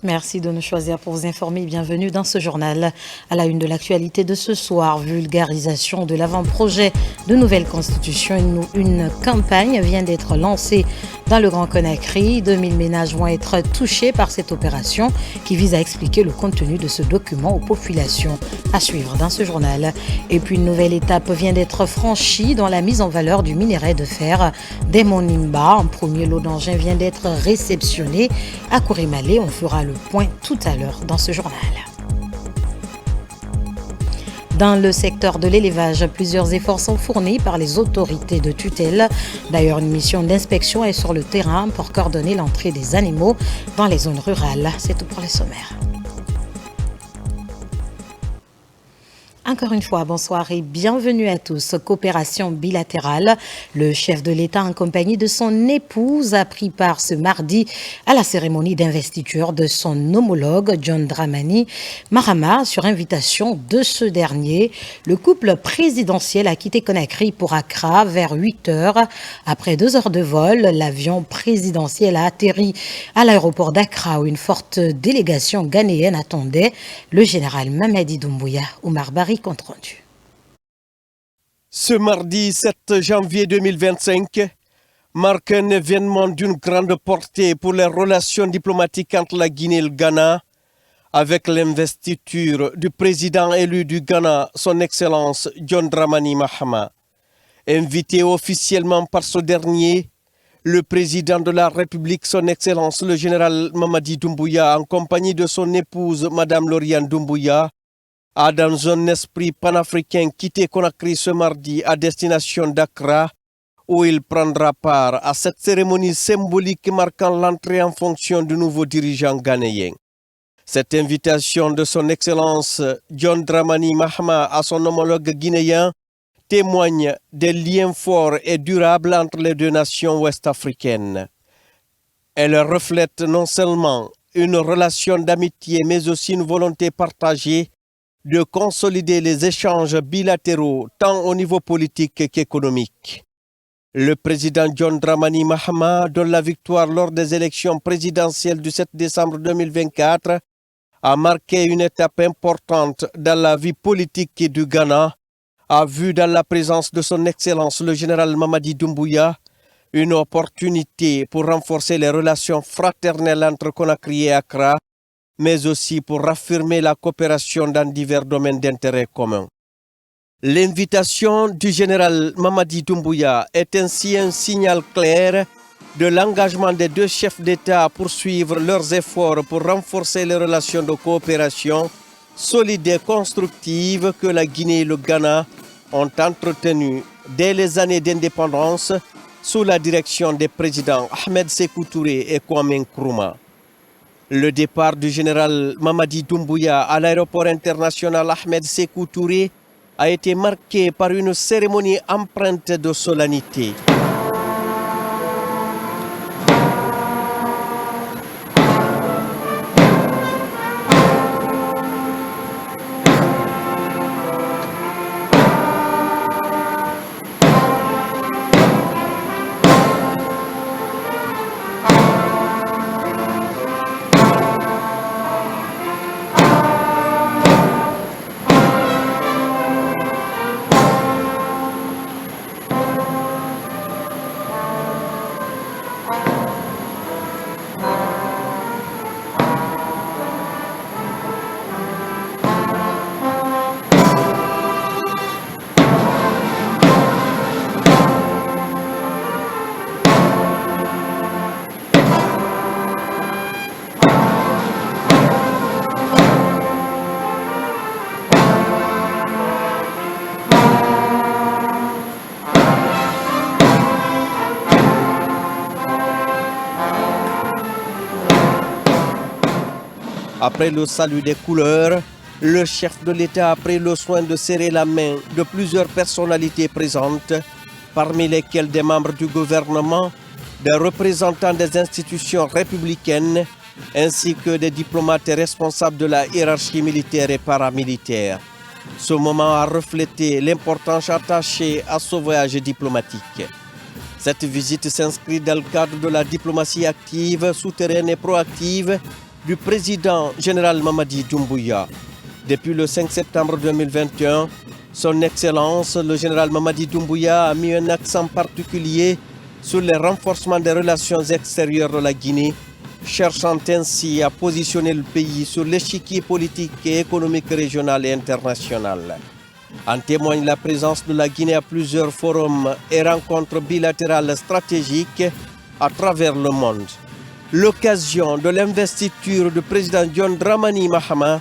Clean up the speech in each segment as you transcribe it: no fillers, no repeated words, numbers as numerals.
Merci de nous choisir pour vous informer. Bienvenue dans ce journal. À la une de l'actualité de ce soir, vulgarisation de l'avant-projet de nouvelle constitution. Une campagne vient d'être lancée dans le Grand Conakry. 2000 ménages vont être touchés par cette opération qui vise à expliquer le contenu de ce document aux populations. À suivre dans ce journal. Et puis une nouvelle étape vient d'être franchie dans la mise en valeur du minerai de fer des Monimba. Un premier lot d'engins vient d'être réceptionné à Kourimale. On fera le point tout à l'heure dans ce journal. Dans le secteur de l'élevage, plusieurs efforts sont fournis par les autorités de tutelle. D'ailleurs, une mission d'inspection est sur le terrain pour coordonner l'entrée des animaux dans les zones rurales. C'est tout pour les sommaires. Encore une fois, bonsoir et bienvenue à tous. Coopération bilatérale. Le chef de l'État en compagnie de son épouse a pris part ce mardi à la cérémonie d'investiture de son homologue John Dramani Mahama sur invitation de ce dernier. Le couple présidentiel a quitté Conakry pour Accra vers 8 heures. Après 2 heures de vol, l'avion présidentiel a atterri à l'aéroport d'Accra où une forte délégation ghanéenne attendait le général Mamadi Doumbouya. Oumar Bari, compte rendu. Ce mardi 7 janvier 2025 marque un événement d'une grande portée pour les relations diplomatiques entre la Guinée et le Ghana, avec l'investiture du président élu du Ghana, son Excellence John Dramani Mahama. Invité officiellement par ce dernier, le président de la République, son Excellence le général Mamadi Doumbouya, en compagnie de son épouse, Madame Lauriane Doumbouya, a dans un esprit panafricain quitté Conakry ce mardi à destination d'Accra, où il prendra part à cette cérémonie symbolique marquant l'entrée en fonction du nouveau dirigeant ghanéen. Cette invitation de son Excellence John Dramani Mahama à son homologue guinéen témoigne des liens forts et durables entre les deux nations ouest-africaines. Elle reflète non seulement une relation d'amitié, mais aussi une volonté partagée de consolider les échanges bilatéraux tant au niveau politique qu'économique. Le président John Dramani Mahama, dont la victoire lors des élections présidentielles du 7 décembre 2024 a marqué une étape importante dans la vie politique du Ghana, a vu dans la présence de son Excellence le général Mamadi Doumbouya une opportunité pour renforcer les relations fraternelles entre Conakry et Accra, mais aussi pour affirmer la coopération dans divers domaines d'intérêt commun. L'invitation du général Mamadi Doumbouya est ainsi un signal clair de l'engagement des deux chefs d'État à poursuivre leurs efforts pour renforcer les relations de coopération solides et constructives que la Guinée et le Ghana ont entretenues dès les années d'indépendance sous la direction des présidents Ahmed Sékou Touré et Kwame Nkrumah. Le départ du général Mamadi Doumbouya à l'aéroport international Ahmed Sékou Touré a été marqué par une cérémonie empreinte de solennité. Après le salut des couleurs, le chef de l'État a pris le soin de serrer la main de plusieurs personnalités présentes, parmi lesquelles des membres du gouvernement, des représentants des institutions républicaines, ainsi que des diplomates et responsables de la hiérarchie militaire et paramilitaire. Ce moment a reflété l'importance attachée à ce voyage diplomatique. Cette visite s'inscrit dans le cadre de la diplomatie active, souterraine et proactive du président général Mamadi Doumbouya. Depuis le 5 septembre 2021, son Excellence, le général Mamadi Doumbouya, a mis un accent particulier sur le renforcement des relations extérieures de la Guinée, cherchant ainsi à positionner le pays sur l'échiquier politique et économique régional et international. En témoigne la présence de la Guinée à plusieurs forums et rencontres bilatérales stratégiques à travers le monde. L'occasion de l'investiture du président John Dramani Mahama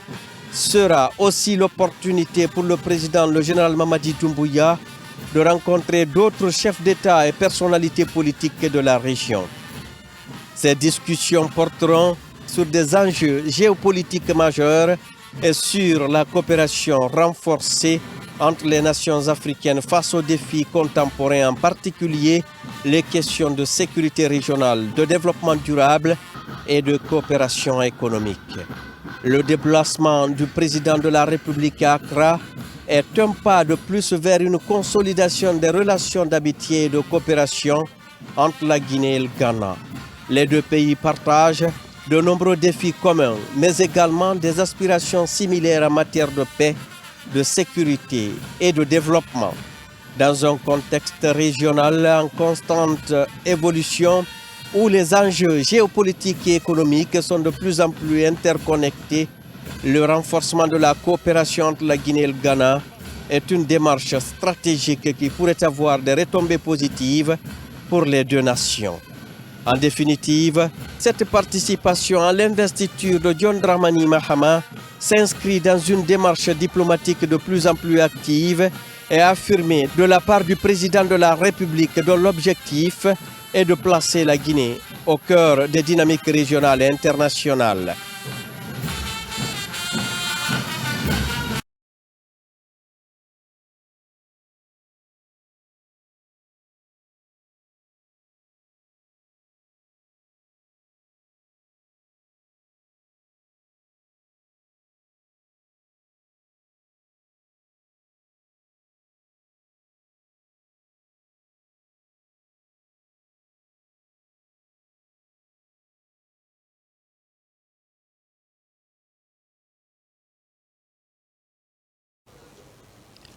sera aussi l'opportunité pour le président, le général Mamadi Doumbouya, de rencontrer d'autres chefs d'État et personnalités politiques de la région. Ces discussions porteront sur des enjeux géopolitiques majeurs et sur la coopération renforcée entre les nations africaines face aux défis contemporains, en particulier les questions de sécurité régionale, de développement durable et de coopération économique. Le déplacement du président de la République à Accra est un pas de plus vers une consolidation des relations d'amitié et de coopération entre la Guinée et le Ghana. Les deux pays partagent de nombreux défis communs, mais également des aspirations similaires en matière de paix, de sécurité et de développement. Dans un contexte régional en constante évolution, où les enjeux géopolitiques et économiques sont de plus en plus interconnectés, le renforcement de la coopération entre la Guinée et le Ghana est une démarche stratégique qui pourrait avoir des retombées positives pour les deux nations. En définitive, cette participation à l'investiture de John Dramani Mahama s'inscrit dans une démarche diplomatique de plus en plus active et affirmée de la part du président de la République, dont l'objectif est de placer la Guinée au cœur des dynamiques régionales et internationales.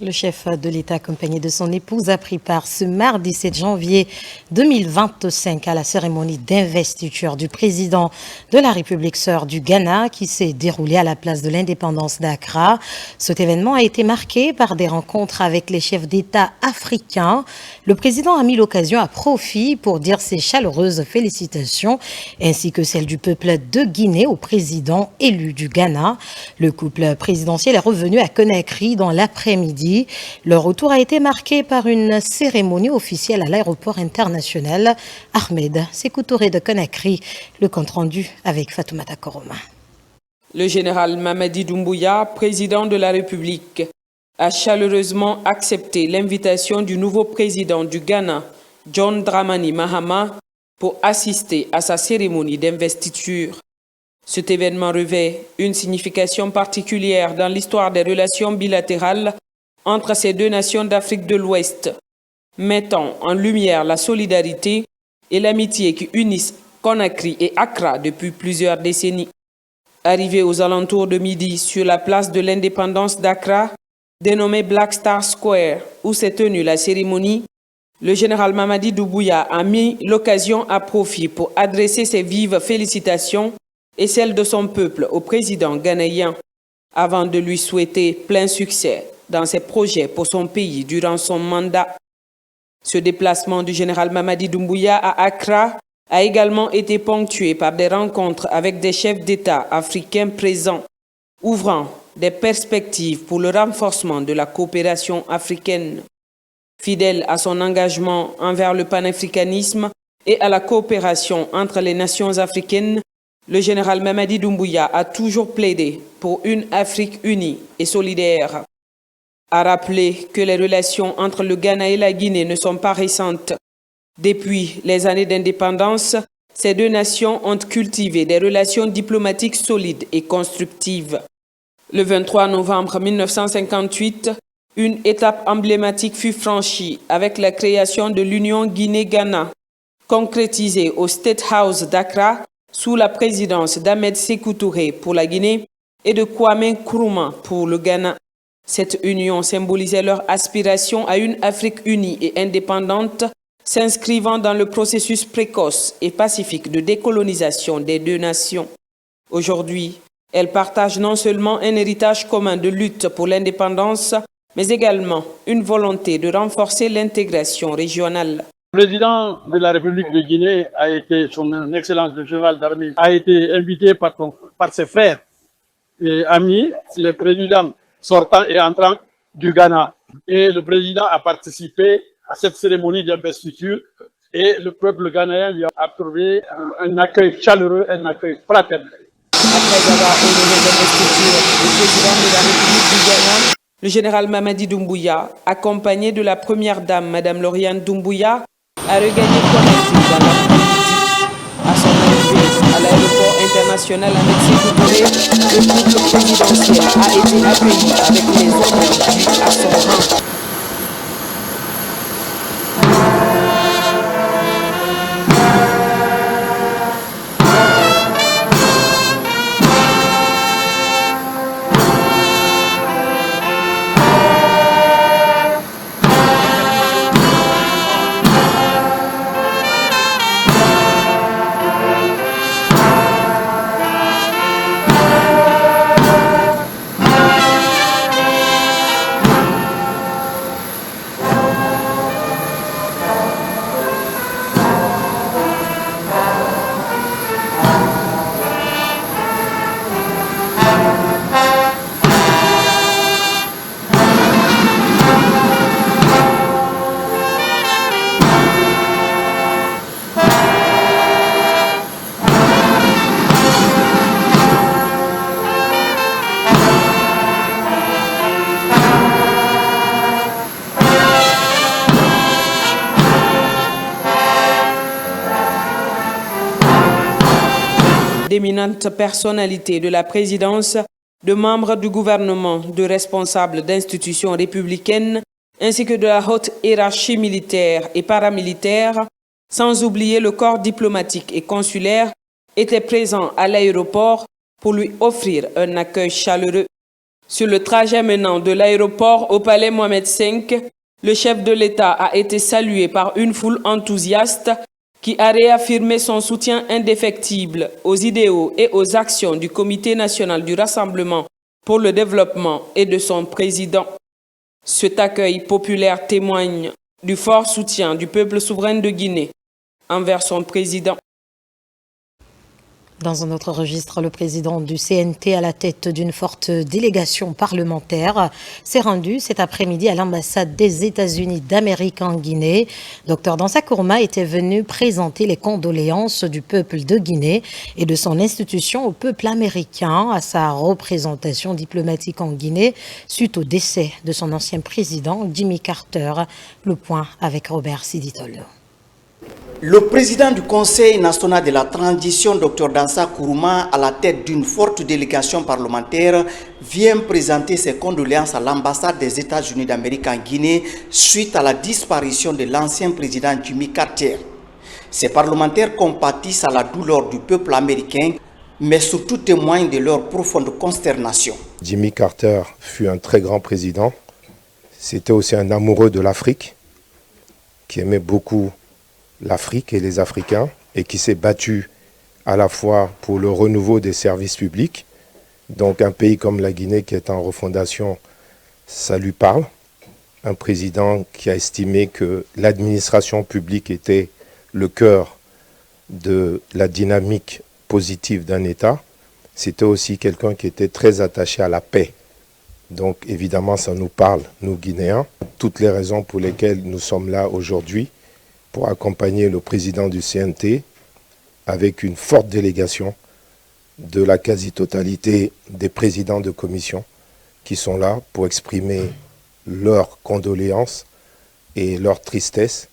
Le chef de l'État, accompagné de son épouse, a pris part ce mardi 7 janvier 2025 à la cérémonie d'investiture du président de la République sœur du Ghana qui s'est déroulée à la place de l'indépendance d'Accra. Cet événement a été marqué par des rencontres avec les chefs d'État africains. Le président a mis l'occasion à profit pour dire ses chaleureuses félicitations ainsi que celles du peuple de Guinée au président élu du Ghana. Le couple présidentiel est revenu à Conakry dans l'après-midi. Leur retour a été marqué par une cérémonie officielle à l'aéroport international Ahmed Sékou Touré de Conakry. Le compte rendu avec Fatoumata Koroma. Le général Mamadi Doumbouya, président de la République, a chaleureusement accepté l'invitation du nouveau président du Ghana, John Dramani Mahama, pour assister à sa cérémonie d'investiture. Cet événement revêt une signification particulière dans l'histoire des relations bilatérales entre ces deux nations d'Afrique de l'Ouest, mettant en lumière la solidarité et l'amitié qui unissent Conakry et Accra depuis plusieurs décennies. Arrivé aux alentours de midi sur la place de l'indépendance d'Accra, dénommée Black Star Square, où s'est tenue la cérémonie, le général Mamadi Doumbouya a mis l'occasion à profit pour adresser ses vives félicitations et celles de son peuple au président ghanéen, avant de lui souhaiter plein succès dans ses projets pour son pays durant son mandat. Ce déplacement du général Mamadi Doumbouya à Accra a également été ponctué par des rencontres avec des chefs d'État africains présents, ouvrant des perspectives pour le renforcement de la coopération africaine. Fidèle à son engagement envers le panafricanisme et à la coopération entre les nations africaines, le général Mamadi Doumbouya a toujours plaidé pour une Afrique unie et solidaire. A rappelé que les relations entre le Ghana et la Guinée ne sont pas récentes. Depuis les années d'indépendance, ces deux nations ont cultivé des relations diplomatiques solides et constructives. Le 23 novembre 1958, une étape emblématique fut franchie avec la création de l'Union Guinée-Ghana, concrétisée au State House d'Accra sous la présidence d'Ahmed Sékou Touré pour la Guinée et de Kwame Nkrumah pour le Ghana. Cette union symbolisait leur aspiration à une Afrique unie et indépendante, s'inscrivant dans le processus précoce et pacifique de décolonisation des deux nations. Aujourd'hui, elles partagent non seulement un héritage commun de lutte pour l'indépendance, mais également une volonté de renforcer l'intégration régionale. Le président de la République de Guinée a été, son Excellence le général d'armée, a été invité par ses frères et amis, le président sortant et entrant du Ghana. Et le président a participé à cette cérémonie d'investiture et le peuple ghanéen lui a accordé un accueil chaleureux, un accueil fraternel. Après avoir honoré l'investiture du président de la République du Ghana, le général Mamadi Doumbouya, accompagné de la première dame, Madame Lauriane Doumbouya, a regagné Conakry dans l'après-midi. À son arrivée à l'aéroport international Ahmed Sékou Touré, le couple présidentiel a été accueilli avec les honneurs dus à son rang. D'éminentes personnalités de la présidence, de membres du gouvernement, de responsables d'institutions républicaines, ainsi que de la haute hiérarchie militaire et paramilitaire, sans oublier le corps diplomatique et consulaire, étaient présents à l'aéroport pour lui offrir un accueil chaleureux. Sur le trajet menant de l'aéroport au palais Mohamed V, le chef de l'État a été salué par une foule enthousiaste qui a réaffirmé son soutien indéfectible aux idéaux et aux actions du Comité national du Rassemblement pour le développement et de son président. Cet accueil populaire témoigne du fort soutien du peuple souverain de Guinée envers son président. Dans un autre registre, le président du CNT à la tête d'une forte délégation parlementaire s'est rendu cet après-midi à l'ambassade des États-Unis d'Amérique en Guinée. Dr Dansa Kourma était venu présenter les condoléances du peuple de Guinée et de son institution au peuple américain à sa représentation diplomatique en Guinée suite au décès de son ancien président Jimmy Carter. Le point avec Robert Siditol. Le président du Conseil national de la transition, Dr Dansa Kourma, à la tête d'une forte délégation parlementaire, vient présenter ses condoléances à l'ambassade des États-Unis d'Amérique en Guinée suite à la disparition de l'ancien président Jimmy Carter. Ces parlementaires compatissent à la douleur du peuple américain, mais surtout témoignent de leur profonde consternation. Jimmy Carter fut un très grand président. C'était aussi un amoureux de l'Afrique, qui aimait beaucoup l'Afrique et les Africains, et qui s'est battu à la fois pour le renouveau des services publics. Donc un pays comme la Guinée qui est en refondation, ça lui parle. Un président qui a estimé que l'administration publique était le cœur de la dynamique positive d'un État. C'était aussi quelqu'un qui était très attaché à la paix. Donc évidemment ça nous parle, nous Guinéens. Toutes les raisons pour lesquelles nous sommes là aujourd'hui, pour accompagner le président du CNT avec une forte délégation de la quasi-totalité des présidents de commission qui sont là pour exprimer leurs condoléances et leur tristesse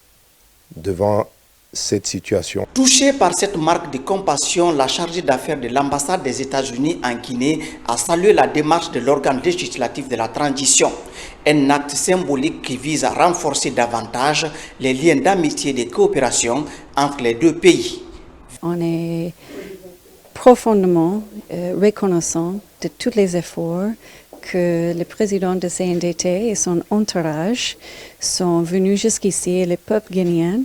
devant cette situation. Touchée par cette marque de compassion, la chargée d'affaires de l'ambassade des États-Unis en Guinée a salué la démarche de l'organe législatif de la transition. Un acte symbolique qui vise à renforcer davantage les liens d'amitié et de coopération entre les deux pays. On est profondément reconnaissant de tous les efforts que le président de CNDT et son entourage sont venus jusqu'ici et le peuple guinéen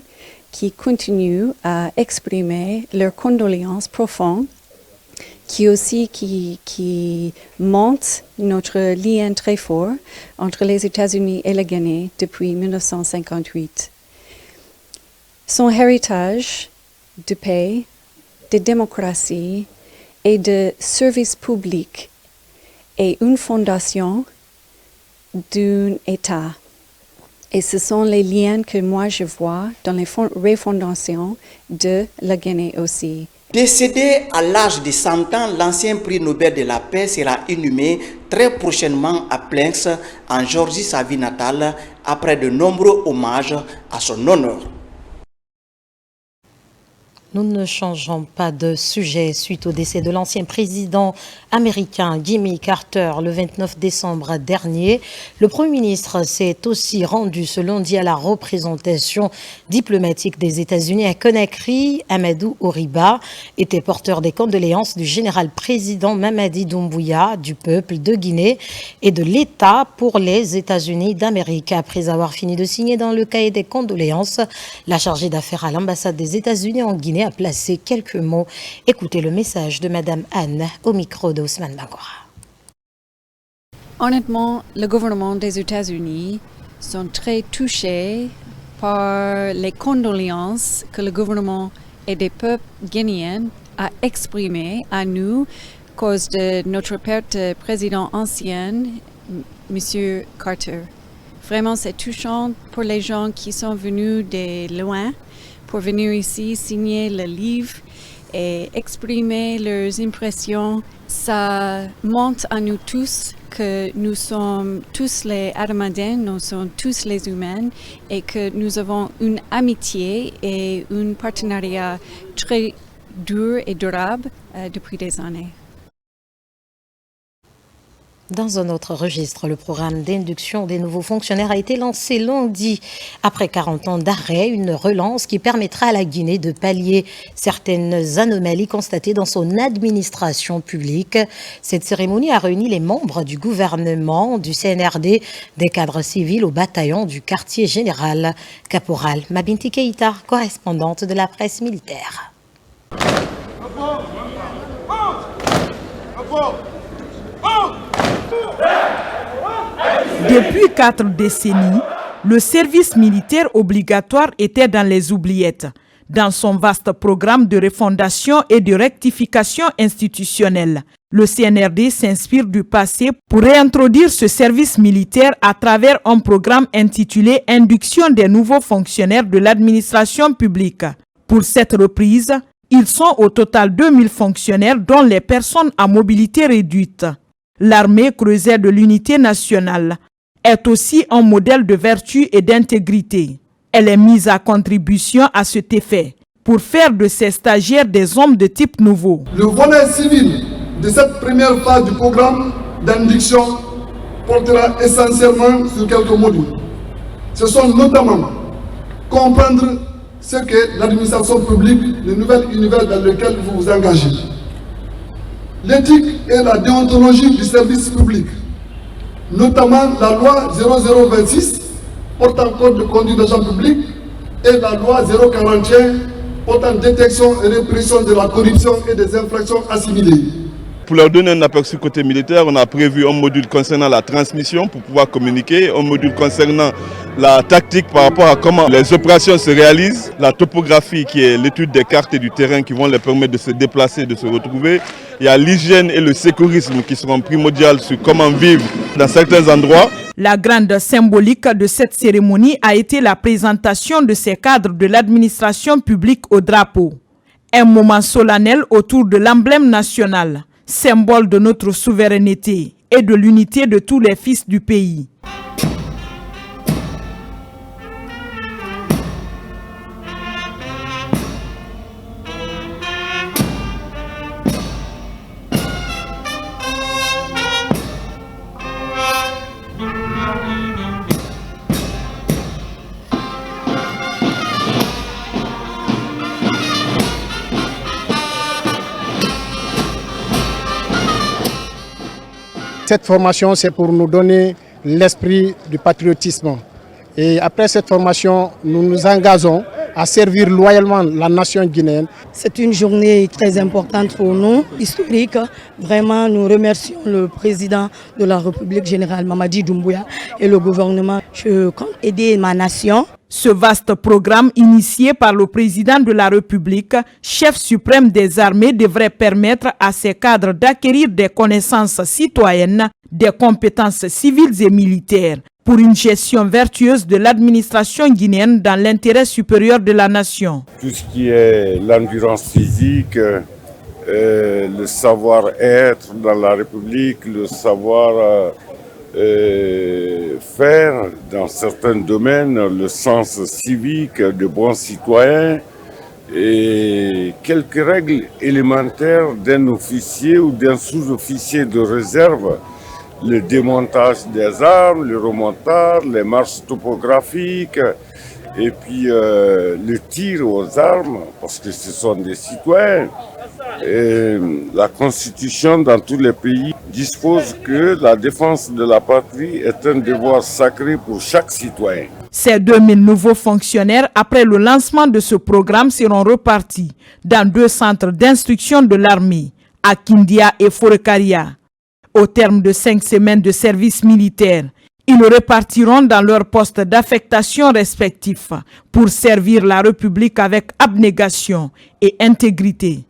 qui continue à exprimer leurs condoléances profondes, qui montre notre lien très fort entre les États-Unis et le Guinée depuis 1958. Son héritage de paix, de démocratie et de service public est une fondation d'un État. Et ce sont les liens que moi je vois dans les refondations de la Guinée aussi. Décédé à l'âge de 100 ans, l'ancien prix Nobel de la paix sera inhumé très prochainement à Plains, en Géorgie, sa ville natale, après de nombreux hommages à son honneur. Nous ne changeons pas de sujet suite au décès de l'ancien président américain Jimmy Carter le 29 décembre dernier. Le Premier ministre s'est aussi rendu ce lundi à la représentation diplomatique des États-Unis à Conakry. Amadou Oriba était porteur des condoléances du général président Mamadi Doumbouya, du peuple de Guinée et de l'État pour les États-Unis d'Amérique. Après avoir fini de signer dans le cahier des condoléances, la chargée d'affaires à l'ambassade des États-Unis en Guinée a placé quelques mots. Écoutez le message de Madame Anne au micro d'Ousmane Bangora. Honnêtement, le gouvernement des États-Unis sont très touchés par les condoléances que le gouvernement et des peuples guinéens a exprimées à nous à cause de notre perte de président ancien, M. Carter. Vraiment, c'est touchant pour les gens qui sont venus de loin pour venir ici signer le livre et exprimer leurs impressions. Ça montre à nous tous que nous sommes tous les Arméniens, nous sommes tous les humains et que nous avons une amitié et un partenariat très dur et durable depuis des années. Dans un autre registre, le programme d'induction des nouveaux fonctionnaires a été lancé lundi. Après 40 ans d'arrêt, une relance qui permettra à la Guinée de pallier certaines anomalies constatées dans son administration publique. Cette cérémonie a réuni les membres du gouvernement, du CNRD, des cadres civils au bataillon du quartier général. Caporal Mabinti Keïta, correspondante de la presse militaire. Depuis 4 décennies, le service militaire obligatoire était dans les oubliettes. Dans son vaste programme de refondation et de rectification institutionnelle, le CNRD s'inspire du passé pour réintroduire ce service militaire à travers un programme intitulé « Induction des nouveaux fonctionnaires de l'administration publique ». Pour cette reprise, ils sont au total 2000 fonctionnaires dont les personnes à mobilité réduite. L'armée creusée de l'unité nationale est aussi un modèle de vertu et d'intégrité. Elle est mise à contribution à cet effet pour faire de ces stagiaires des hommes de type nouveau. Le volet civil de cette première phase du programme d'induction portera essentiellement sur quelques modules. Ce sont notamment comprendre ce qu'est l'administration publique, le nouvel univers dans lequel vous vous engagez. L'éthique et la déontologie du service public, notamment la loi 0026 portant code de conduite d'agent public et la loi 041 portant détection et répression de la corruption et des infractions assimilées. Pour leur donner un aperçu côté militaire, on a prévu un module concernant la transmission pour pouvoir communiquer, un module concernant la tactique par rapport à comment les opérations se réalisent, la topographie qui est l'étude des cartes et du terrain qui vont les permettre de se déplacer, de se retrouver. Il y a l'hygiène et le sécurisme qui seront primordiaux sur comment vivre dans certains endroits. La grande symbolique de cette cérémonie a été la présentation de ces cadres de l'administration publique au drapeau. Un moment solennel autour de l'emblème national, symbole de notre souveraineté et de l'unité de tous les fils du pays. Cette formation, c'est pour nous donner l'esprit du patriotisme. Et après cette formation, nous nous engageons à servir loyalement la nation guinéenne. C'est une journée très importante pour nous, historique. Vraiment, nous remercions le président de la République générale, Mamadi Doumbouya, et le gouvernement. Je compte aider ma nation. Ce vaste programme initié par le président de la République, chef suprême des armées, devrait permettre à ces cadres d'acquérir des connaissances citoyennes, des compétences civiles et militaires, pour une gestion vertueuse de l'administration guinéenne dans l'intérêt supérieur de la nation. Tout ce qui est l'endurance physique, le savoir-être dans la République, le savoir faire dans certains domaines, le sens civique de bons citoyens et quelques règles élémentaires d'un officier ou d'un sous-officier de réserve. Le démontage des armes, le remontage, les marches topographiques et puis le tir aux armes parce que ce sont des citoyens. Et la Constitution dans tous les pays dispose que la défense de la patrie est un devoir sacré pour chaque citoyen. Ces 2000 nouveaux fonctionnaires, après le lancement de ce programme, seront repartis dans 2 centres d'instruction de l'armée, à Kindia et Forekaria. Au terme de 5 semaines de service militaire, ils repartiront dans leurs postes d'affectation respectifs pour servir la République avec abnégation et intégrité.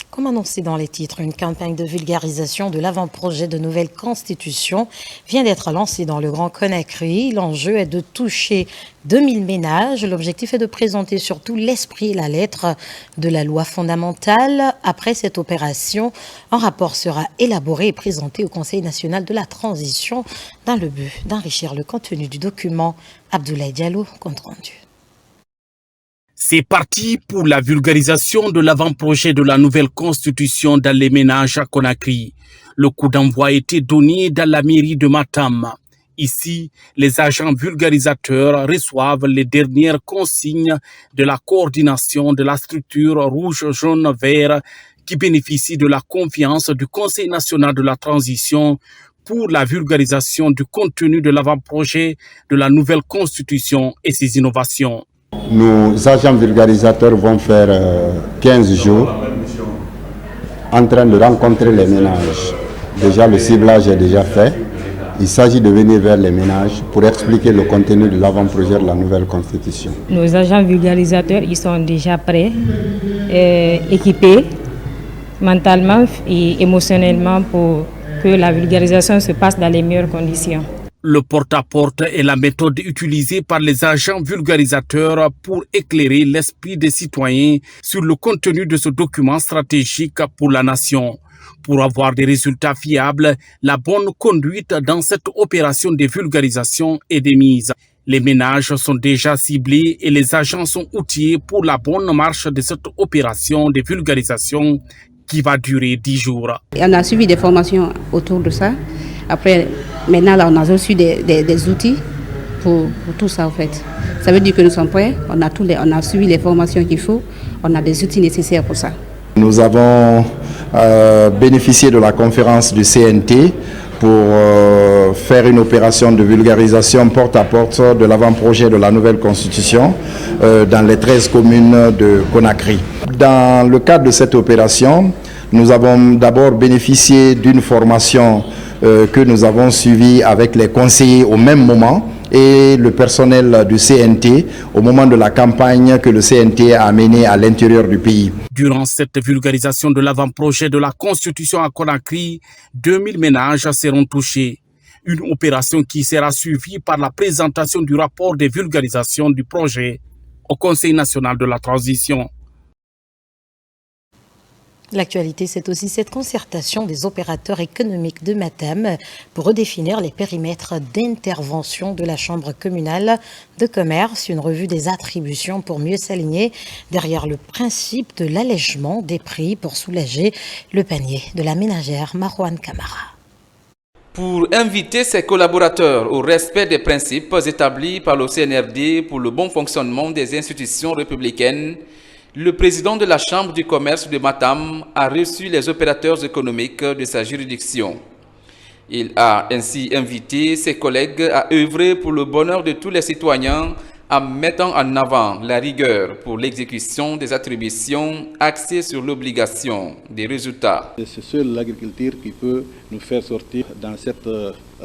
Comme annoncé dans les titres, une campagne de vulgarisation de l'avant-projet de nouvelle constitution vient d'être lancée dans le Grand Conakry. L'enjeu est de toucher 2000 ménages. L'objectif est de présenter surtout l'esprit et la lettre de la loi fondamentale. Après cette opération, un rapport sera élaboré et présenté au Conseil national de la transition dans le but d'enrichir le contenu du document. Abdoulaye Diallo, compte rendu. C'est parti pour la vulgarisation de l'avant-projet de la nouvelle constitution dans les ménages à Conakry. Le coup d'envoi a été donné dans la mairie de Matam. Ici, les agents vulgarisateurs reçoivent les dernières consignes de la coordination de la structure rouge-jaune-vert qui bénéficie de la confiance du Conseil national de la transition pour la vulgarisation du contenu de l'avant-projet de la nouvelle constitution et ses innovations. Nos agents vulgarisateurs vont faire 15 jours en train de rencontrer les ménages. Déjà, le ciblage est déjà fait. Il s'agit de venir vers les ménages pour expliquer le contenu de l'avant-projet de la nouvelle constitution. Nos agents vulgarisateurs, ils sont déjà prêts, équipés mentalement et émotionnellement pour que la vulgarisation se passe dans les meilleures conditions. Le porte-à-porte est la méthode utilisée par les agents vulgarisateurs pour éclairer l'esprit des citoyens sur le contenu de ce document stratégique pour la nation. Pour avoir des résultats fiables, la bonne conduite dans cette opération de vulgarisation est de mise. Les ménages sont déjà ciblés et les agents sont outillés pour la bonne marche de cette opération de vulgarisation qui va durer 10 jours. On a suivi des formations autour de ça. Après, maintenant, là, on a reçu des outils pour tout ça, en fait. Ça veut dire que nous sommes prêts, on a suivi les formations qu'il faut, on a des outils nécessaires pour ça. Nous avons bénéficié de la conférence du CNT pour faire une opération de vulgarisation porte-à-porte de l'avant-projet de la nouvelle constitution dans les 13 communes de Conakry. Dans le cadre de cette opération, nous avons d'abord bénéficié d'une formation que nous avons suivi avec les conseillers au même moment et le personnel du CNT au moment de la campagne que le CNT a menée à l'intérieur du pays. Durant cette vulgarisation de l'avant-projet de la Constitution à Conakry, 2000 ménages seront touchés. Une opération qui sera suivie par la présentation du rapport de vulgarisation du projet au Conseil national de la transition. L'actualité, c'est aussi cette concertation des opérateurs économiques de Matam pour redéfinir les périmètres d'intervention de la Chambre communale de commerce, une revue des attributions pour mieux s'aligner derrière le principe de l'allègement des prix pour soulager le panier de la ménagère Marouane Camara. Pour inviter ses collaborateurs au respect des principes établis par le CNRD pour le bon fonctionnement des institutions républicaines, Le président de la Chambre du commerce de Matam a reçu les opérateurs économiques de sa juridiction. Il a ainsi invité ses collègues à œuvrer pour le bonheur de tous les citoyens en mettant en avant la rigueur pour l'exécution des attributions axées sur l'obligation des résultats. C'est seule l'agriculture qui peut nous faire sortir dans cette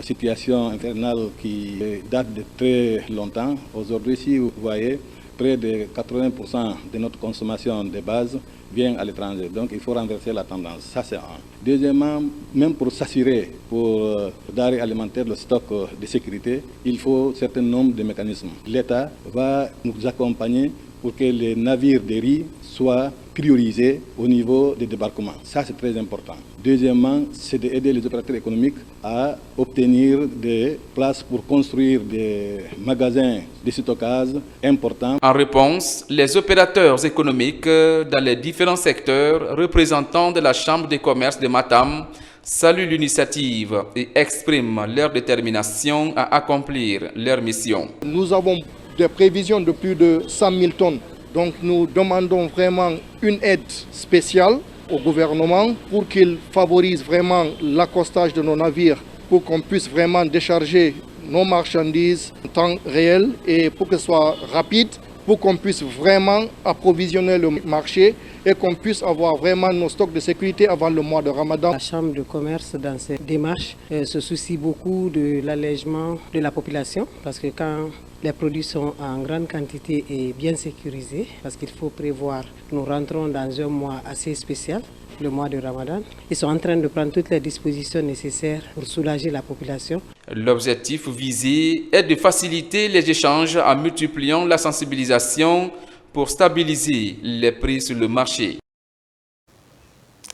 situation infernale qui date de très longtemps. Aujourd'hui, si vous voyez, près de 80% de notre consommation de base vient à l'étranger. Donc il faut renverser la tendance. Ça, c'est un. Deuxièmement, même pour s'assurer pour denrées alimentaires, le stock de sécurité, il faut un certain nombre de mécanismes. L'État va nous accompagner pour que les navires de riz soient priorisés au niveau des débarquements. Ça, c'est très important. Deuxièmement, c'est d'aider les opérateurs économiques à obtenir des places pour construire des magasins de stockage importants. En réponse, les opérateurs économiques dans les différents secteurs représentants de la Chambre de commerce de Matam saluent l'initiative et expriment leur détermination à accomplir leur mission. Nous avons des prévisions de plus de 100 000 tonnes. Donc nous demandons vraiment une aide spéciale au gouvernement pour qu'il favorise vraiment l'accostage de nos navires, pour qu'on puisse vraiment décharger nos marchandises en temps réel et pour que ce soit rapide, pour qu'on puisse vraiment approvisionner le marché et qu'on puisse avoir vraiment nos stocks de sécurité avant le mois de Ramadan. La Chambre de commerce, dans ces démarches, se soucie beaucoup de l'allègement de la population parce que quand les produits sont en grande quantité et bien sécurisés, parce qu'il faut prévoir, nous rentrons dans un mois assez spécial, le mois de Ramadan. Ils sont en train de prendre toutes les dispositions nécessaires pour soulager la population. L'objectif visé est de faciliter les échanges en multipliant la sensibilisation pour stabiliser les prix sur le marché.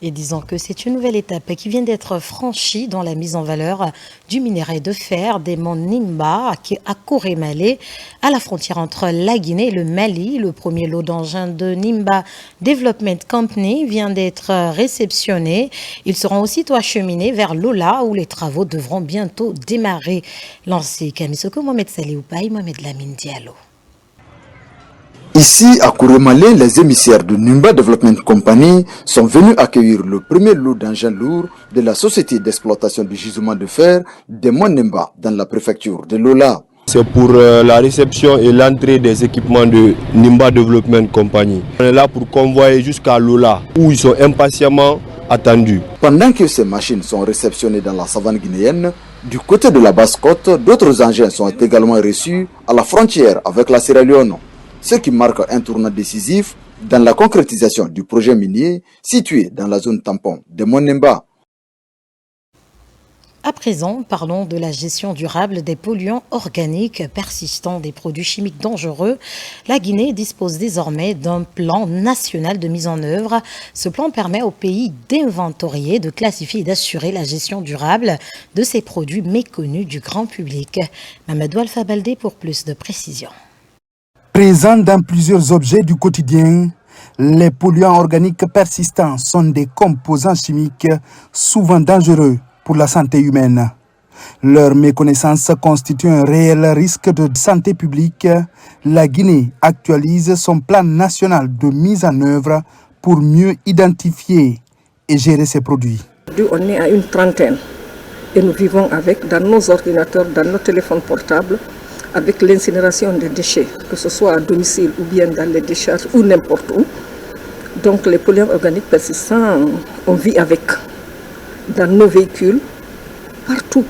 Et disons que c'est une nouvelle étape qui vient d'être franchie dans la mise en valeur du minerai de fer des monts Nimba à Korémalé, à la frontière entre la Guinée et le Mali. Le premier lot d'engins de Nimba Development Company vient d'être réceptionné. Ils seront aussitôt acheminés vers Lola où les travaux devront bientôt démarrer. Lancé Kamisoko Mohamed Salioupaï, Mohamed Lamine Diallo. Ici, à Korémalé, les émissaires de Nimba Development Company sont venus accueillir le premier lot d'engins lourds de la société d'exploitation du gisement de fer des monts Nimba dans la préfecture de Lola. C'est pour la réception et l'entrée des équipements de Nimba Development Company. On est là pour convoyer jusqu'à Lola, où ils sont impatiemment attendus. Pendant que ces machines sont réceptionnées dans la savane guinéenne, du côté de la Basse-Côte, d'autres engins sont également reçus à la frontière avec la Sierra Leone. Ce qui marque un tournant décisif dans la concrétisation du projet minier situé dans la zone tampon de Monts Nimba. À présent, parlons de la gestion durable des polluants organiques persistants, des produits chimiques dangereux. La Guinée dispose désormais d'un plan national de mise en œuvre. Ce plan permet au pays d'inventorier, de classifier et d'assurer la gestion durable de ces produits méconnus du grand public. Mamadou Alpha Baldé pour plus de précisions. Présents dans plusieurs objets du quotidien, les polluants organiques persistants sont des composants chimiques souvent dangereux pour la santé humaine. Leur méconnaissance constitue un réel risque de santé publique. La Guinée actualise son plan national de mise en œuvre pour mieux identifier et gérer ces produits. On est à une trentaine et nous vivons avec, dans nos ordinateurs, dans nos téléphones portables, avec l'incinération des déchets, que ce soit à domicile ou bien dans les décharges ou n'importe où. Donc les polluants organiques persistants, on vit avec. Dans nos véhicules,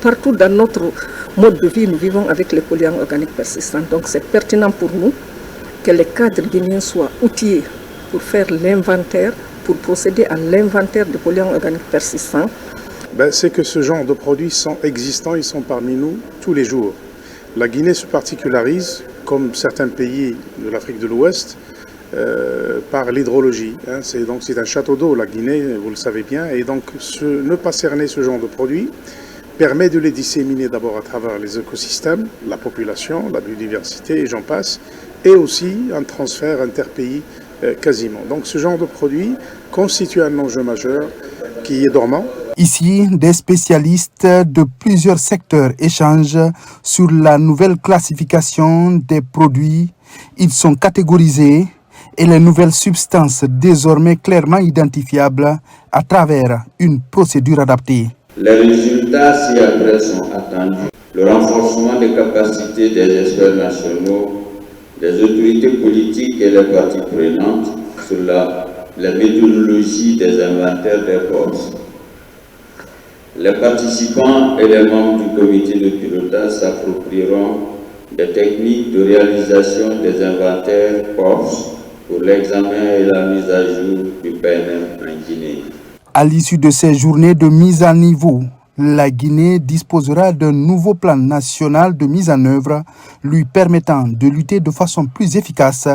partout dans notre mode de vie, nous vivons avec les polluants organiques persistants. Donc c'est pertinent pour nous que les cadres guinéens soient outillés pour faire l'inventaire, pour procéder à l'inventaire des polluants organiques persistants. C'est que ce genre de produits sont existants, ils sont parmi nous tous les jours. La Guinée se particularise, comme certains pays de l'Afrique de l'Ouest, par l'hydrologie. C'est un château d'eau, la Guinée, vous le savez bien. Et donc, ne pas cerner ce genre de produits permet de les disséminer d'abord à travers les écosystèmes, la population, la biodiversité, et j'en passe, et aussi un transfert interpays quasiment. Donc, ce genre de produit constitue un enjeu majeur qui est dormant. Ici, des spécialistes de plusieurs secteurs échangent sur la nouvelle classification des produits. Ils sont catégorisés et les nouvelles substances désormais clairement identifiables à travers une procédure adaptée. Les résultats ci-après sont attendus. Le renforcement des capacités des experts nationaux, des autorités politiques et les parties prenantes sur la méthodologie des inventaires des forces. Les participants et les membres du comité de pilotage s'approprieront des techniques de réalisation des inventaires forces pour l'examen et la mise à jour du PNM en Guinée. À l'issue de ces journées de mise à niveau, la Guinée disposera d'un nouveau plan national de mise en œuvre lui permettant de lutter de façon plus efficace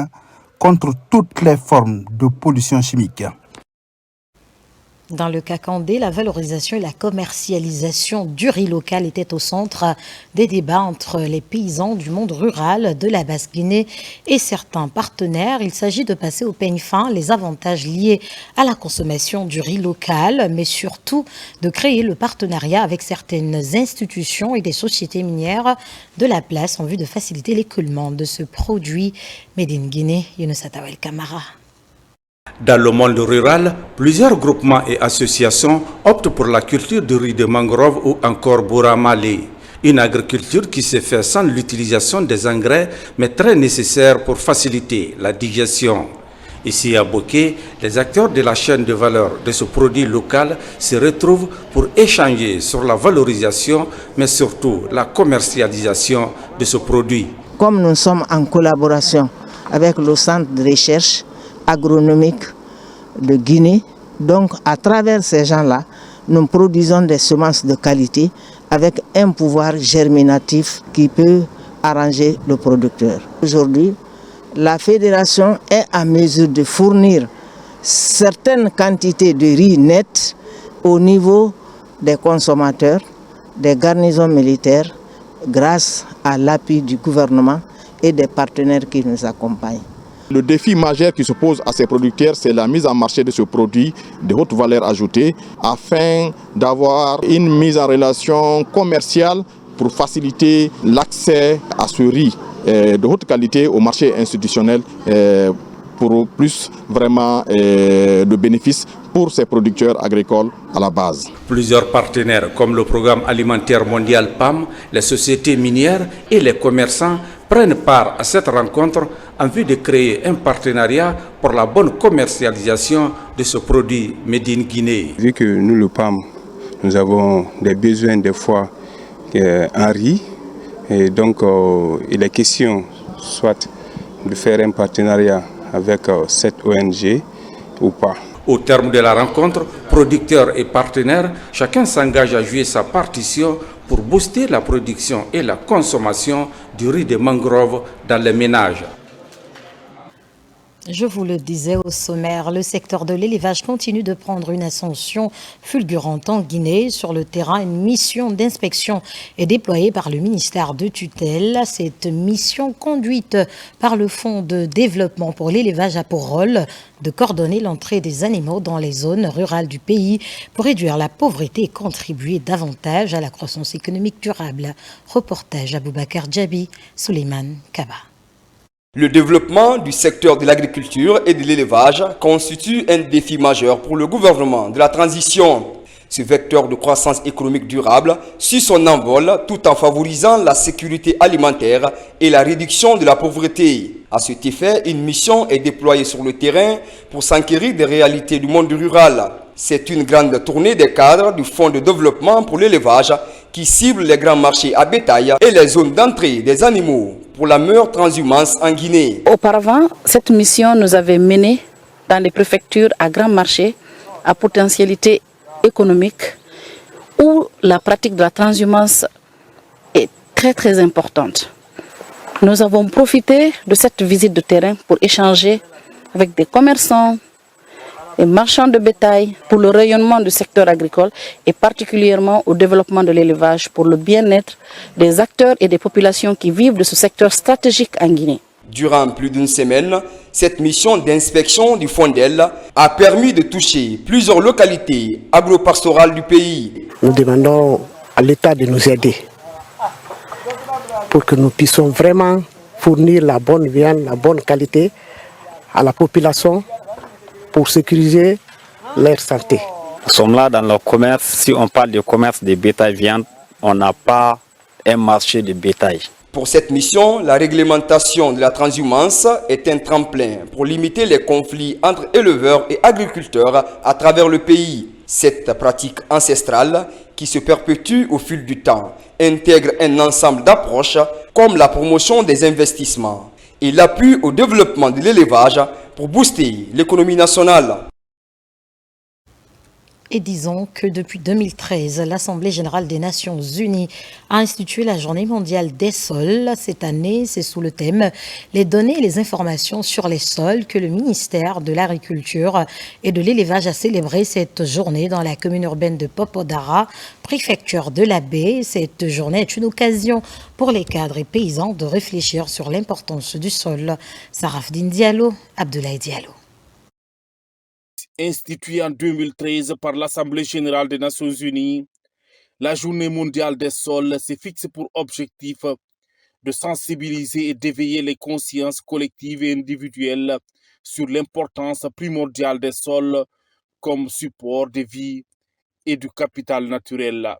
contre toutes les formes de pollution chimique. Dans le Kakandé, la valorisation et la commercialisation du riz local étaient au centre des débats entre les paysans du monde rural de la Basse-Guinée et certains partenaires. Il s'agit de passer au peigne fin les avantages liés à la consommation du riz local, mais surtout de créer le partenariat avec certaines institutions et des sociétés minières de la place en vue de faciliter l'écoulement de ce produit. Made in Guinée, Younous Atawel Kamara. Dans le monde rural, plusieurs groupements et associations optent pour la culture du riz de mangrove ou encore Bouramalé. Une agriculture qui se fait sans l'utilisation des engrais, mais très nécessaire pour faciliter la digestion. Ici à Boké, les acteurs de la chaîne de valeur de ce produit local se retrouvent pour échanger sur la valorisation, mais surtout la commercialisation de ce produit. Comme nous sommes en collaboration avec le centre de recherche agronomique de Guinée. Donc, à travers ces gens-là, nous produisons des semences de qualité avec un pouvoir germinatif qui peut arranger le producteur. Aujourd'hui, la fédération est à mesure de fournir certaines quantités de riz net au niveau des consommateurs, des garnisons militaires, grâce à l'appui du gouvernement et des partenaires qui nous accompagnent. Le défi majeur qui se pose à ces producteurs, c'est la mise en marché de ce produit de haute valeur ajoutée afin d'avoir une mise en relation commerciale pour faciliter l'accès à ce riz de haute qualité au marché institutionnel pour plus vraiment de bénéfices pour ces producteurs agricoles à la base. Plusieurs partenaires comme le Programme alimentaire mondial PAM, les sociétés minières et les commerçants prennent part à cette rencontre en vue de créer un partenariat pour la bonne commercialisation de ce produit Made in Guinée. Vu que nous, le PAM, nous avons des besoins des fois en riz, et donc il est question soit de faire un partenariat avec cette ONG ou pas. Au terme de la rencontre, producteurs et partenaires, chacun s'engage à jouer sa partition pour booster la production et la consommation du riz de mangrove dans les ménages. Je vous le disais au sommaire, le secteur de l'élevage continue de prendre une ascension fulgurante en Guinée. Sur le terrain, une mission d'inspection est déployée par le ministère de tutelle. Cette mission, conduite par le Fonds de développement pour l'élevage, a pour rôle de coordonner l'entrée des animaux dans les zones rurales du pays pour réduire la pauvreté et contribuer davantage à la croissance économique durable. Reportage Aboubakar Djabi, Souleymane Kaba. Le développement du secteur de l'agriculture et de l'élevage constitue un défi majeur pour le gouvernement de la transition. Ce vecteur de croissance économique durable suit son envol tout en favorisant la sécurité alimentaire et la réduction de la pauvreté. À cet effet, une mission est déployée sur le terrain pour s'enquérir des réalités du monde rural. C'est une grande tournée des cadres du Fonds de développement pour l'élevage qui cible les grands marchés à bétail et les zones d'entrée des animaux pour la meilleure transhumance en Guinée. Auparavant, cette mission nous avait menés dans les préfectures à grands marchés à potentialité économique où la pratique de la transhumance est très importante. Nous avons profité de cette visite de terrain pour échanger avec des commerçants, des marchands de bétail pour le rayonnement du secteur agricole et particulièrement au développement de l'élevage pour le bien-être des acteurs et des populations qui vivent de ce secteur stratégique en Guinée. Durant plus d'une semaine, cette mission d'inspection du FONDEL a permis de toucher plusieurs localités agro-pastorales du pays. Nous demandons à l'État de nous aider pour que nous puissions vraiment fournir la bonne viande, la bonne qualité à la population pour sécuriser leur santé. Nous sommes là dans le commerce. Si on parle de commerce de bétail viande, on n'a pas un marché de bétail. Pour cette mission, la réglementation de la transhumance est un tremplin pour limiter les conflits entre éleveurs et agriculteurs à travers le pays. Cette pratique ancestrale, qui se perpétue au fil du temps, intègre un ensemble d'approches comme la promotion des investissements et l'appui au développement de l'élevage pour booster l'économie nationale. Et disons que depuis 2013, l'Assemblée générale des Nations unies a institué la Journée mondiale des sols. Cette année, c'est sous le thème « Les données et les informations sur les sols » que le ministère de l'Agriculture et de l'Élevage a célébré cette journée dans la commune urbaine de Popodara, préfecture de la Baie. Cette journée est une occasion pour les cadres et paysans de réfléchir sur l'importance du sol. Sarafdine Diallo, Abdoulaye Diallo. Instituée en 2013 par l'Assemblée générale des Nations unies, la Journée mondiale des sols se fixe pour objectif de sensibiliser et d'éveiller les consciences collectives et individuelles sur l'importance primordiale des sols comme support de vie et du capital naturel.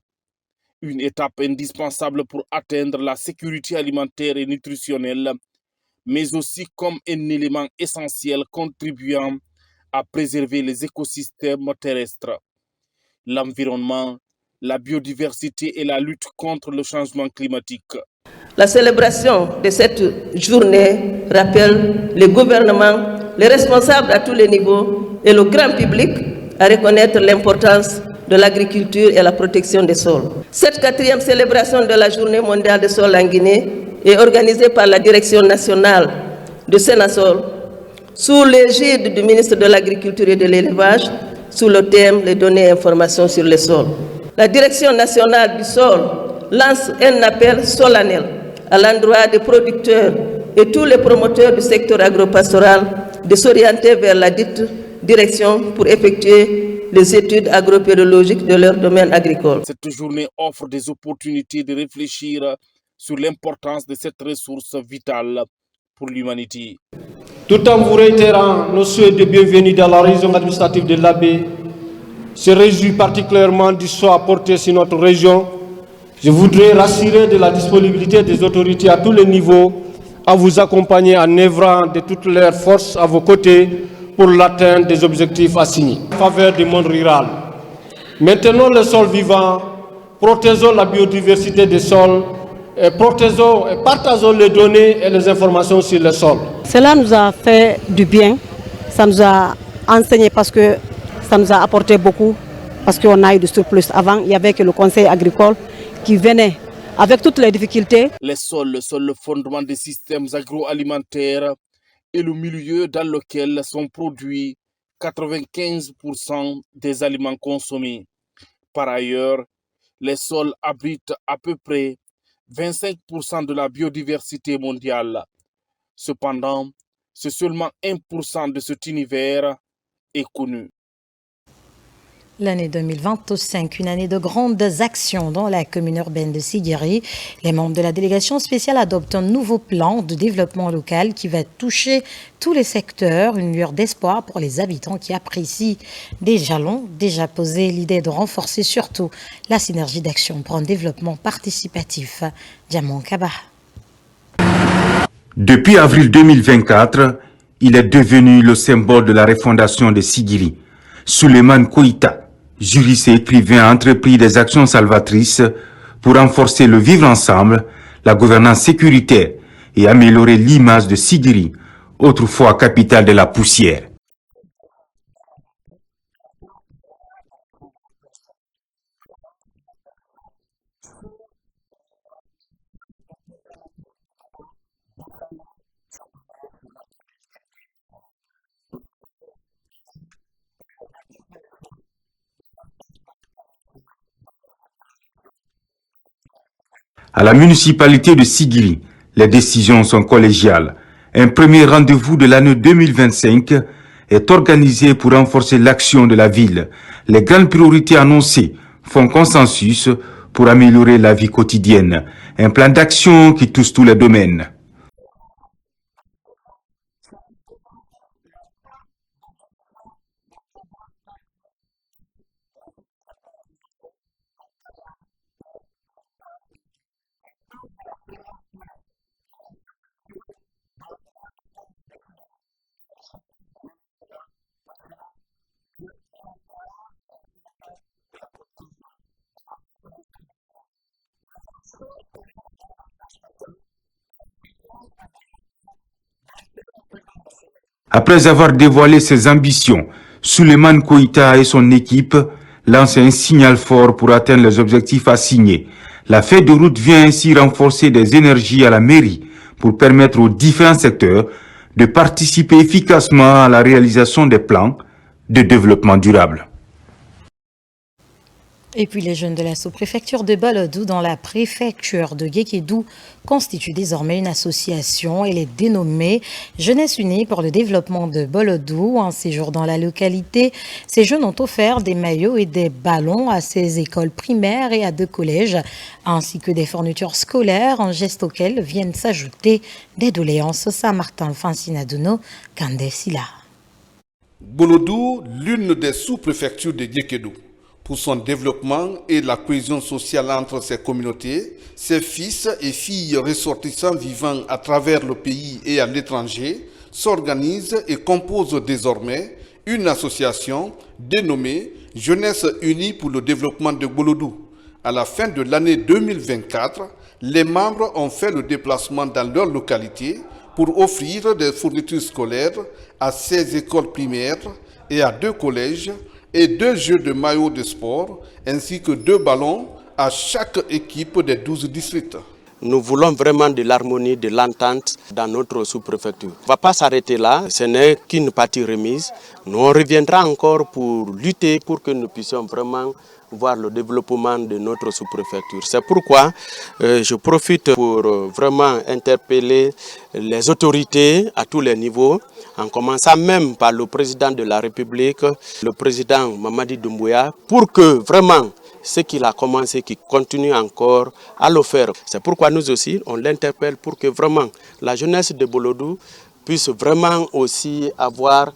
Une étape indispensable pour atteindre la sécurité alimentaire et nutritionnelle, mais aussi comme un élément essentiel contribuant à préserver les écosystèmes terrestres, l'environnement, la biodiversité et la lutte contre le changement climatique. La célébration de cette journée rappelle le gouvernement, les responsables à tous les niveaux et le grand public à reconnaître l'importance de l'agriculture et la protection des sols. Cette 4e célébration de la Journée mondiale des sols en Guinée est organisée par la Direction nationale de Sénasol sous l'égide du ministre de l'Agriculture et de l'Élevage, sous le thème « Les données et informations sur les sols ». La Direction nationale du sol lance un appel solennel à l'endroit des producteurs et tous les promoteurs du secteur agropastoral de s'orienter vers la dite direction pour effectuer les études agropédologiques de leur domaine agricole. Cette journée offre des opportunités de réfléchir sur l'importance de cette ressource vitale pour l'humanité. Tout en vous réitérant nos souhaits de bienvenue dans la région administrative de la Baie, se réjouit particulièrement du soin apporté sur notre région. Je voudrais rassurer de la disponibilité des autorités à tous les niveaux à vous accompagner en œuvrant de toutes leurs forces à vos côtés pour l'atteinte des objectifs assignés en faveur du monde rural. Maintenons le sol vivant, protégeons la biodiversité des sols, et protégeons et partageons les données et les informations sur le sol. Cela nous a fait du bien, ça nous a enseigné parce que ça nous a apporté beaucoup, parce qu'on a eu du surplus. Avant, il n'y avait que le conseil agricole qui venait avec toutes les difficultés. Les sols sont le fondement des systèmes agroalimentaires et le milieu dans lequel sont produits 95% des aliments consommés. Par ailleurs, les sols abritent à peu près 25% de la biodiversité mondiale. Cependant, c'est seulement 1% de cet univers est connu. L'année 2025, une année de grandes actions dans la commune urbaine de Sigiri. Les membres de la délégation spéciale adoptent un nouveau plan de développement local qui va toucher tous les secteurs. Une lueur d'espoir pour les habitants qui apprécient des jalons déjà posés. L'idée de renforcer surtout la synergie d'action pour un développement participatif. Diamant Kaba. Depuis avril 2024, il est devenu le symbole de la refondation de Sigiri. Souleymane Koïta, juriste et écrivain, a entrepris des actions salvatrices pour renforcer le vivre ensemble, la gouvernance sécuritaire et améliorer l'image de Sigiri, autrefois capitale de la poussière. À la municipalité de Sigiri, les décisions sont collégiales. Un premier rendez-vous de l'année 2025 est organisé pour renforcer l'action de la ville. Les grandes priorités annoncées font consensus pour améliorer la vie quotidienne. Un plan d'action qui touche tous les domaines. Après avoir dévoilé ses ambitions, Souleymane Koïta et son équipe lancent un signal fort pour atteindre les objectifs assignés. La feuille de route vient ainsi renforcer des énergies à la mairie pour permettre aux différents secteurs de participer efficacement à la réalisation des plans de développement durable. Et puis les jeunes de la sous-préfecture de Bolodou dans la préfecture de Guékédou constituent désormais une association. Elle est dénommée Jeunesse Unie pour le développement de Bolodou. En séjour dans la localité, ces jeunes ont offert des maillots et des ballons à ces écoles primaires et à 2 collèges, ainsi que des fournitures scolaires, un geste auquel viennent s'ajouter des doléances. Saint-Martin, Fancinadono, Kandesila. Bolodou, l'une des sous-préfectures de Guékédou. Pour son développement et la cohésion sociale entre ses communautés, ses fils et filles ressortissants vivant à travers le pays et à l'étranger s'organisent et composent désormais une association dénommée Jeunesse Unie pour le développement de Bolodou. À la fin de l'année 2024, les membres ont fait le déplacement dans leur localité pour offrir des fournitures scolaires à 16 écoles primaires et à 2 collèges et 2 jeux de maillots de sport, ainsi que 2 ballons à chaque équipe des 12 districts. Nous voulons vraiment de l'harmonie, de l'entente dans notre sous-préfecture. On ne va pas s'arrêter là, ce n'est qu'une partie remise. Nous on reviendra encore pour lutter pour que nous puissions vraiment voir le développement de notre sous-préfecture. C'est pourquoi je profite pour vraiment interpeller les autorités à tous les niveaux, en commençant même par le président de la République, le président Mamadi Doumbouya, pour que vraiment ce qu'il a commencé, qu'il continue encore à le faire. C'est pourquoi nous aussi, on l'interpelle pour que vraiment la jeunesse de Bolodou puisse vraiment aussi avoir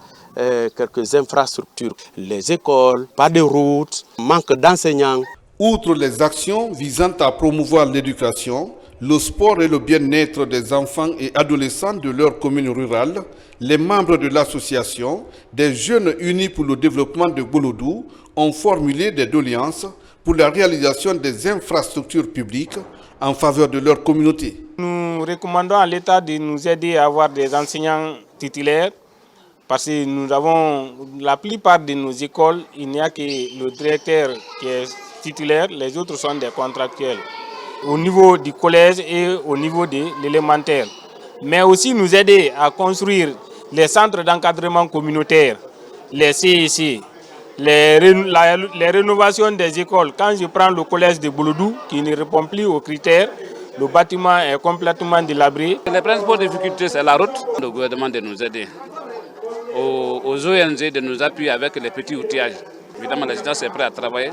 quelques infrastructures, les écoles, pas de routes, manque d'enseignants. Outre les actions visant à promouvoir l'éducation, le sport et le bien-être des enfants et adolescents de leur commune rurale, les membres de l'association des Jeunes Unis pour le développement de Bolodou ont formulé des doléances pour la réalisation des infrastructures publiques en faveur de leur communauté. Nous recommandons à l'État de nous aider à avoir des enseignants titulaires parce que nous avons la plupart de nos écoles, il n'y a que le directeur qui est titulaire, les autres sont des contractuels. Au niveau du collège et au niveau de l'élémentaire. Mais aussi nous aider à construire les centres d'encadrement communautaire, les CEC, les rénovations des écoles. Quand je prends le collège de Bolodou, qui ne répond plus aux critères, le bâtiment est complètement délabré. Les principales difficultés, c'est la route. Le gouvernement de nous aider, aux ONG de nous appuyer avec les petits outillages. Évidemment, la résidence est prête à travailler,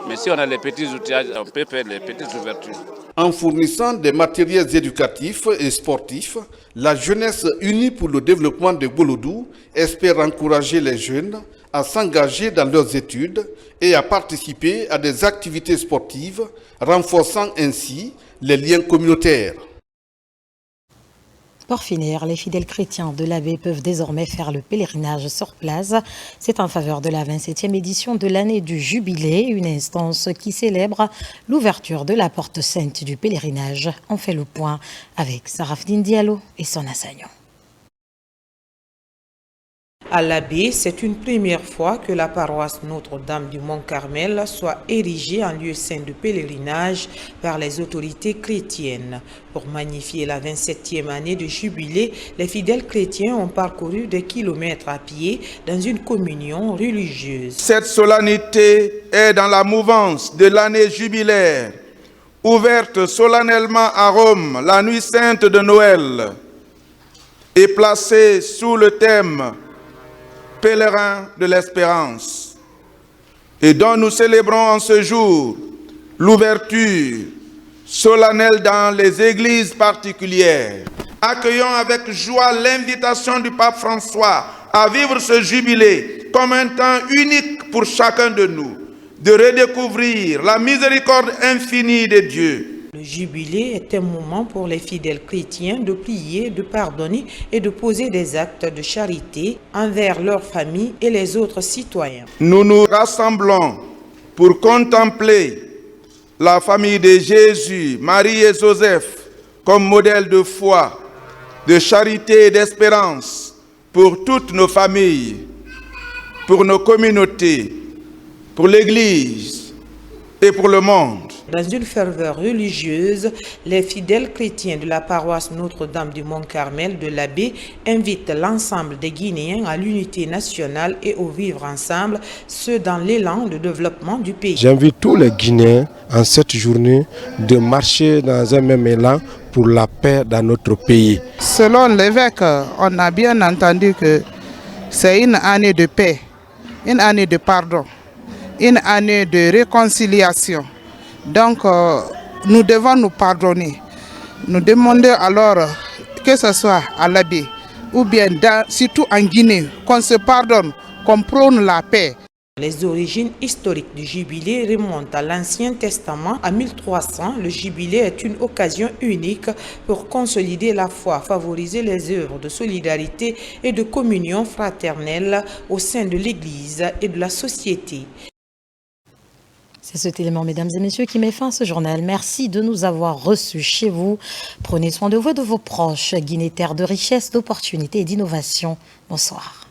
mais si on a les petits outillages, on peut faire les petites ouvertures. En fournissant des matériels éducatifs et sportifs, la Jeunesse Unie pour le développement de Bolodou espère encourager les jeunes à s'engager dans leurs études et à participer à des activités sportives, renforçant ainsi les liens communautaires. Pour finir, les fidèles chrétiens de l'Abbé peuvent désormais faire le pèlerinage sur place. C'est en faveur de la 27e édition de l'année du Jubilé, une instance qui célèbre l'ouverture de la porte sainte du pèlerinage. On fait le point avec Sarafdine Diallo et son Assagnon. À l'Abbé, c'est une première fois que la paroisse Notre-Dame du Mont-Carmel soit érigée en lieu saint de pèlerinage par les autorités chrétiennes. Pour magnifier la 27e année de jubilé, les fidèles chrétiens ont parcouru des kilomètres à pied dans une communion religieuse. Cette solennité est dans la mouvance de l'année jubilaire, ouverte solennellement à Rome la nuit sainte de Noël et placée sous le thème pèlerin de l'espérance, et dont nous célébrons en ce jour l'ouverture solennelle dans les églises particulières. Accueillons avec joie l'invitation du pape François à vivre ce jubilé comme un temps unique pour chacun de nous, de redécouvrir la miséricorde infinie de Dieu. Le jubilé est un moment pour les fidèles chrétiens de prier, de pardonner et de poser des actes de charité envers leur famille et les autres citoyens. Nous nous rassemblons pour contempler la famille de Jésus, Marie et Joseph comme modèle de foi, de charité et d'espérance pour toutes nos familles, pour nos communautés, pour l'Église et pour le monde. Dans une ferveur religieuse, les fidèles chrétiens de la paroisse Notre-Dame du Mont-Carmel de l'Abbé invitent l'ensemble des Guinéens à l'unité nationale et au vivre ensemble, ce dans l'élan de développement du pays. J'invite tous les Guinéens en cette journée de marcher dans un même élan pour la paix dans notre pays. Selon l'évêque, on a bien entendu que c'est une année de paix, une année de pardon, une année de réconciliation. Donc, nous devons nous pardonner. Nous demandons alors, que ce soit à l'abbé ou bien surtout en Guinée, qu'on se pardonne, qu'on prône la paix. Les origines historiques du jubilé remontent à l'Ancien Testament. À 1300, le jubilé est une occasion unique pour consolider la foi, favoriser les œuvres de solidarité et de communion fraternelle au sein de l'Église et de la société. C'est cet élément, mesdames et messieurs, qui met fin à ce journal. Merci de nous avoir reçus chez vous. Prenez soin de vous et de vos proches. Guinée, terre de richesse, d'opportunités et d'innovation. Bonsoir.